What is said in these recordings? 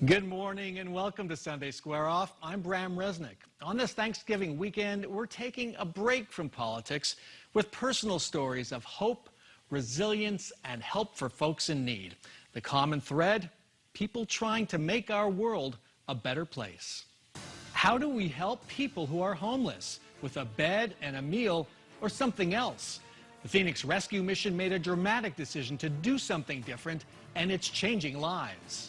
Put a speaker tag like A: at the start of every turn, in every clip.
A: Good morning and welcome to Sunday Square Off. I'm Brahm Resnik. On this Thanksgiving weekend, we're taking a break from politics with personal stories of hope, resilience, and help for folks in need. The common thread, people trying to make our world a better place. How do we help people who are homeless with a bed and a meal or something else? The Phoenix Rescue Mission made a dramatic decision to do something different, and it's changing lives.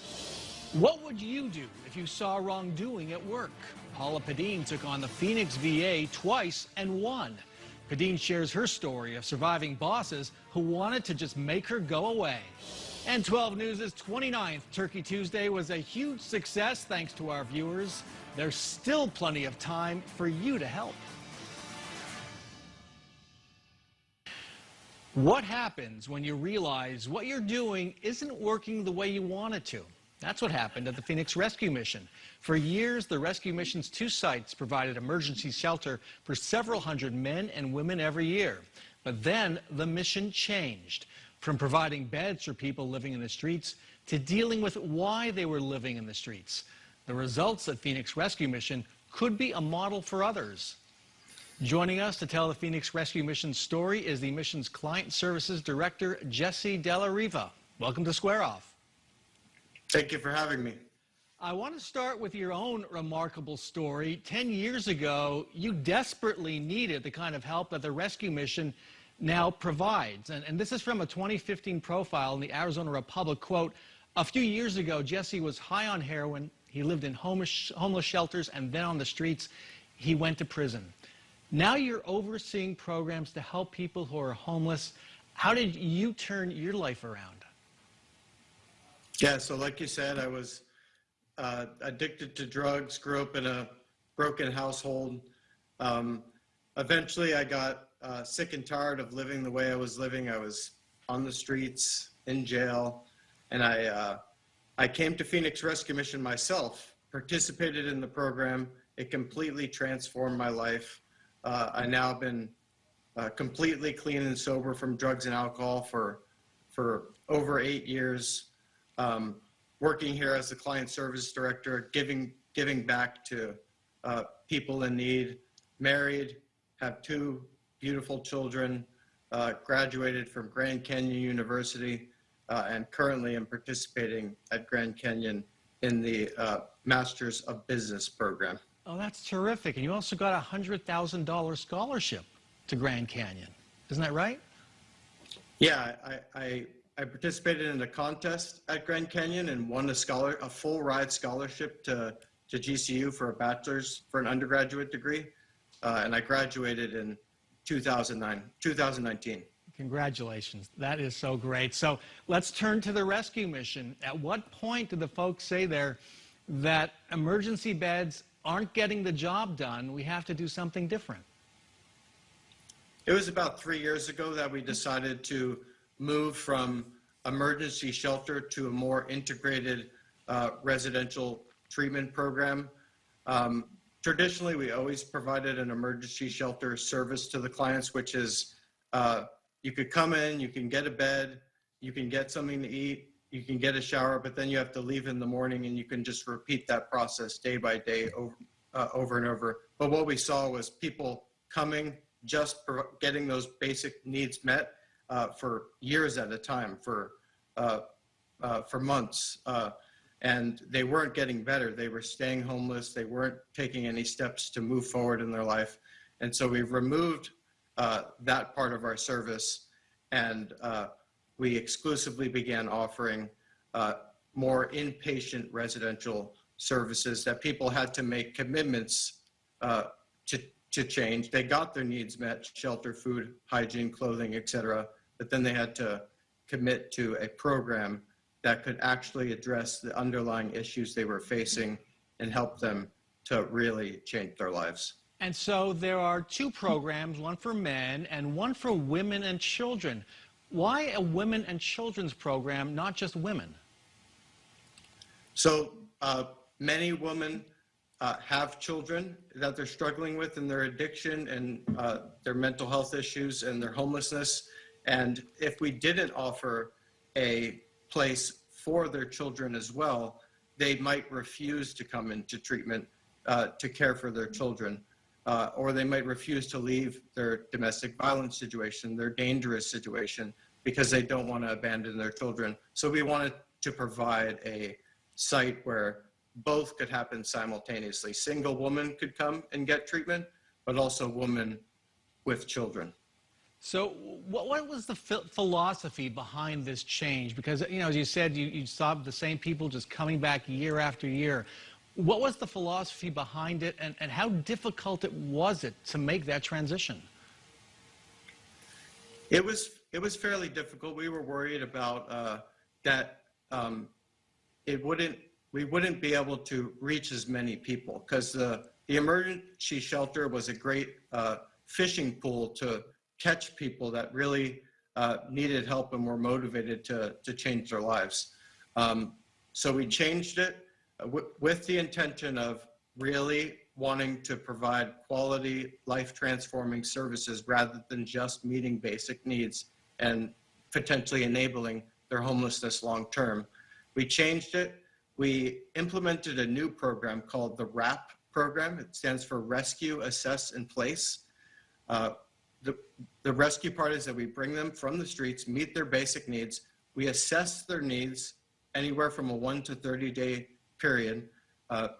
A: What would you do if you saw wrongdoing at work? Paula Padine took on the Phoenix VA twice and won. Padine shares her story of surviving bosses who wanted to just make her go away. And 12 News' 29th Turkey Tuesday was a huge success thanks to our viewers. There's still plenty of time for you to help. What happens when you realize what you're doing isn't working the way you want it to? That's what happened at the Phoenix Rescue Mission. For years, the Rescue Mission's two sites provided emergency shelter for several hundred men and women every year. But then the mission changed, from providing beds for people living in the streets to dealing with why they were living in the streets. The results at Phoenix Rescue Mission could be a model for others. Joining us to tell the Phoenix Rescue Mission story is the mission's Client Services Director, Jesse Dellariva. Welcome to Square Off.
B: Thank you for having me.
A: I want to start with your own remarkable story. 10 years ago, you desperately needed the kind of help that the Rescue Mission now provides. And this is from a 2015 profile in the Arizona Republic. Quote, a few years ago, Jesse was high on heroin. He lived in homeless shelters and then on the streets. He went to prison. Now you're overseeing programs to help people who are homeless. How did you turn your life around?
B: Yeah, so like you said, I was addicted to drugs, grew up in a broken household. Eventually, I got sick and tired of living the way I was living. I was on the streets, in jail, and I came to Phoenix Rescue Mission myself, participated in the program. It completely transformed my life. I now have been completely clean and sober from drugs and alcohol for over 8 years. Working here as the Client Service Director, giving back to people in need, married, have 2 beautiful children, graduated from Grand Canyon University, and currently am participating at Grand Canyon in the Masters of Business program.
A: Oh, that's terrific. And you also got a $100,000 scholarship to Grand Canyon. Isn't that right?
B: Yeah, I participated in a contest at Grand Canyon and won a full ride scholarship to GCU for a bachelor's, for an undergraduate degree. And I graduated in 2019.
A: Congratulations. That is so great. So let's turn to the rescue mission. At what point did the folks say there that emergency beds aren't getting the job done? We have to do something different.
B: It was about 3 years ago that we decided to move from emergency shelter to a more integrated residential treatment program. Traditionally, we always provided an emergency shelter service to the clients, which is you could come in, you can get a bed, you can get something to eat, you can get a shower, but then you have to leave in the morning and you can just repeat that process day by day over and over. But what we saw was people coming, just getting those basic needs met, for years at a time, for months, and they weren't getting better. They were staying homeless. They weren't taking any steps to move forward in their life, and so we've removed that part of our service, and we exclusively began offering more inpatient residential services that people had to make commitments to change. They got their needs met: shelter, food, hygiene, clothing, etc. But then they had to commit to a program that could actually address the underlying issues they were facing and help them to really change their lives.
A: And so there are 2 programs, one for men and one for women and children. Why a women and children's program, not just women?
B: So many women have children that they're struggling with in their addiction and their mental health issues and their homelessness. And if we didn't offer a place for their children as well, they might refuse to come into treatment to care for their children, or they might refuse to leave their domestic violence situation, their dangerous situation, because they don't want to abandon their children. So we wanted to provide a site where both could happen simultaneously. Single woman could come and get treatment, but also women with children.
A: So what was the philosophy behind this change? Because, as you said, you saw the same people just coming back year after year. What was the philosophy behind it, and how difficult was it to make that transition?
B: It was fairly difficult. We were worried about that we wouldn't be able to reach as many people, because the emergency shelter was a great fishing pool to catch people that really needed help and were motivated to change their lives. So we changed it with the intention of really wanting to provide quality, life-transforming services rather than just meeting basic needs and potentially enabling their homelessness long-term. We changed it. We implemented a new program called the RAP program. It stands for Rescue, Assess, and Place. The rescue part is that we bring them from the streets, meet their basic needs. We assess their needs anywhere from a 1 to 30-day period,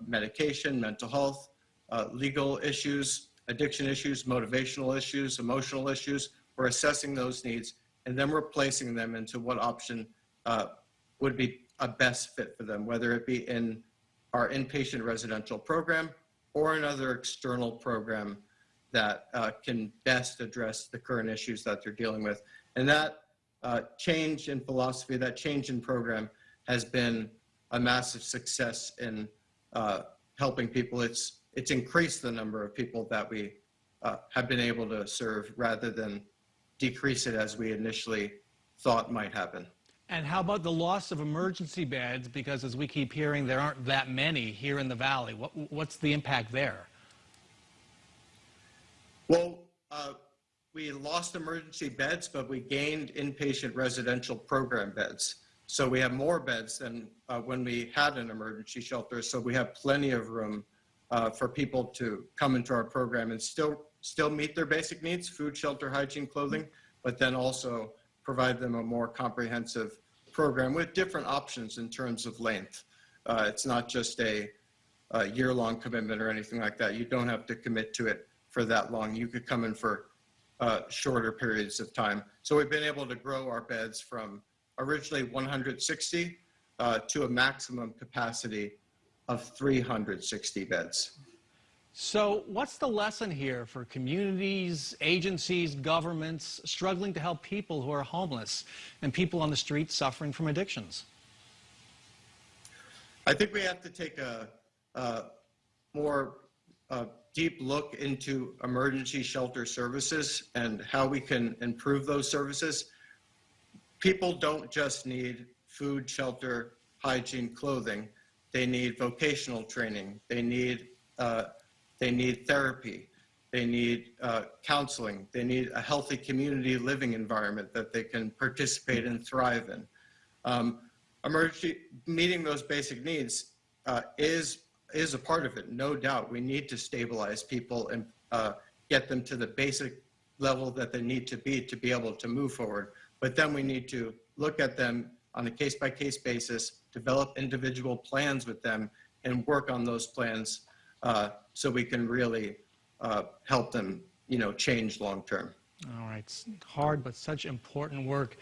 B: medication, mental health, legal issues, addiction issues, motivational issues, emotional issues. We're assessing those needs, and then we're placing them into what option would be a best fit for them, whether it be in our inpatient residential program or another external program that can best address the current issues that they're dealing with. And that change in philosophy, that change in program has been a massive success in helping people. It's increased the number of people that we have been able to serve rather than decrease it as we initially thought might happen.
A: And how about the loss of emergency beds? Because as we keep hearing, there aren't that many here in the Valley. What's the impact there?
B: Well, we lost emergency beds, but we gained inpatient residential program beds. So we have more beds than when we had an emergency shelter. So we have plenty of room for people to come into our program and still meet their basic needs, food, shelter, hygiene, clothing, but then also provide them a more comprehensive program with different options in terms of length. It's not just a year-long commitment or anything like that. You don't have to commit to it for that long. You could come in for shorter periods of time. So we've been able to grow our beds from originally 160 to a maximum capacity of 360 beds.
A: So what's the lesson here for communities, agencies, governments struggling to help people who are homeless and people on the streets suffering from addictions?
B: I think we have to take a more deep look into emergency shelter services and how we can improve those services. People don't just need food, shelter, hygiene, clothing. They need vocational training. They need therapy. They need counseling. They need a healthy community living environment that they can participate and thrive in. Meeting those basic needs is a part of it, no doubt. We need to stabilize people and get them to the basic level that they need to be able to move forward. But then we need to look at them on a case-by-case basis, develop individual plans with them, and work on those plans so we can really help them, change long-term.
A: All right, it's hard but such important work.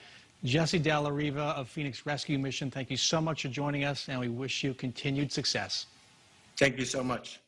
A: Jesse Dellariva of Phoenix Rescue Mission, thank you so much for joining us, and we wish you continued success.
B: Thank you so much.